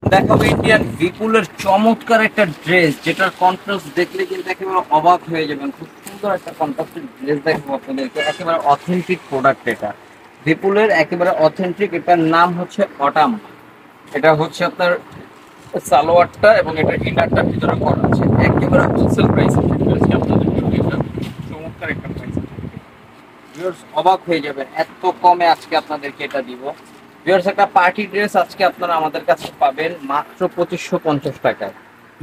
দেখাবো ইন্ডিয়ান বিপুলের চমৎকার একটা ড্রেস, যেটার কন্ট্রাস্ট দেখলে কিন্তু একেবারে অবাক হয়ে যাবেন। খুব সুন্দর একটা কন্ট্রাস্টেড ড্রেস দেখাবো আপনাদেরকে, একেবারে অথেন্টিক প্রোডাক্ট এটা বিপুলের, একেবারে অথেন্টিক। এটার নাম হচ্ছে অটাম। এটা হচ্ছে আপনার সালোয়ারটা এবং এটা ইনারটা ভিতরে করা আছে, একেবারে হোলসেল প্রাইসে আপনাদেরকে এটা চমৎকার একটা প্রাইস। ভিউয়ার্স অবাক হয়ে যাবেন, এত কমে আজকে আপনাদেরকে এটা দিব। ভিউয়ার্স একটা পার্টি ড্রেস আজকে আপনারা আমাদের কাছে পাবেন মাত্র 2550 টাকায়।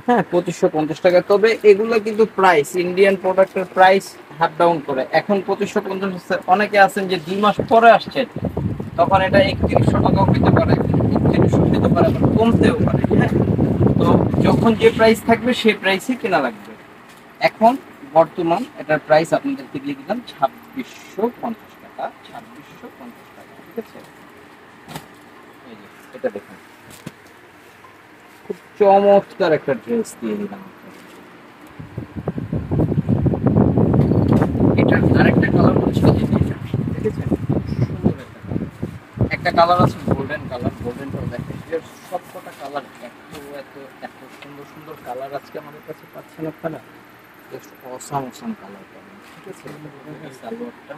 হ্যাঁ, 2550 টাকা। তবে এগুলো কিন্তু প্রাইস, ইন্ডিয়ান প্রোডাক্টের প্রাইস হাফ ডাউন করে এখন 2550। অনেকে আছেন যে 2 মাস পরে আসছেন, তখন এটা 3100 টাকাও পেতে পারে, 3100 পেতে পারে, আবার কমতেও পারে। হ্যাঁ, তো যখন যে প্রাইস থাকবে সেই প্রাইসে কেনা লাগবে। এখন বর্তমান এটার প্রাইস আপনাদেরকে দিয়ে দিলাম 2650 টাকা। 2650 টাকা, ঠিক আছে। এই যে এটা দেখুন, খুব চমৎকার একটা ড্রেস দিয়ে দিলাম। এটার আরেকটা কালার হচ্ছে যে এটা, ঠিক আছে, সুন্দর একটা কালার আছে গোল্ডেন কালার। গোল্ডেনটাও দেখেন, সব কটা কালার এত এত এত সুন্দর সুন্দর কালার আজকে আমাদের কাছে পাচ্ছেন আপনারা। জাস্ট অসাম অসাম কালার পাবেন, ঠিক আছে। সালোয়ারটা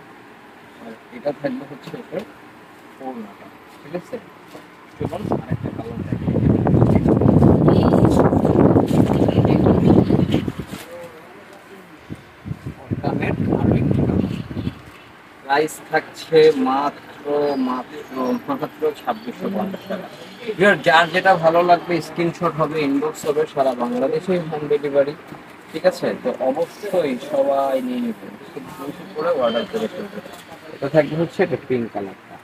আর এটা থাকবে হচ্ছে এটা ওড়নাটা, ঠিক আছে। চলুন আরেকটা কালার দেখেন। অর্গানের আরো একটি কালার, প্রাইস থাকছে মাত্র মাত্র মাত্র 2650 টাকা। যার যেটা ভালো লাগবে স্ক্রিনশট হবে, ইনবক্স হবে, সারা বাংলাদেশে হোম ডেলিভারি, ঠিক আছে। তো অবশ্যই সবাই নিয়ে নেবেন, খুব দ্রুত করে অর্ডার করে ফেলবে। এটা থাকবে হচ্ছে এটা পিঙ্ক কালারটা,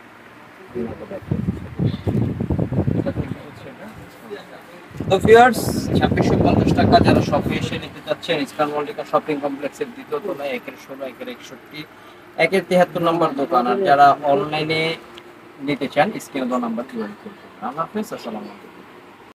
তো ভিউয়ার্স 2650 টাকা যারা শপে এসে নিতে চাচ্ছেন, ইস্টার্ন মল্লিকা শপিং কমপ্লেক্সের দ্বিতীয় তলায় 1-16, 1-61, 1-73 নম্বর দোকান। আর যারা অনলাইনে নিতে চান স্ক্রিনে দেওয়া নাম্বার যোগাযোগ করবেন। আল্লাহ হাফেজ, আসসালামু আলাইকুম।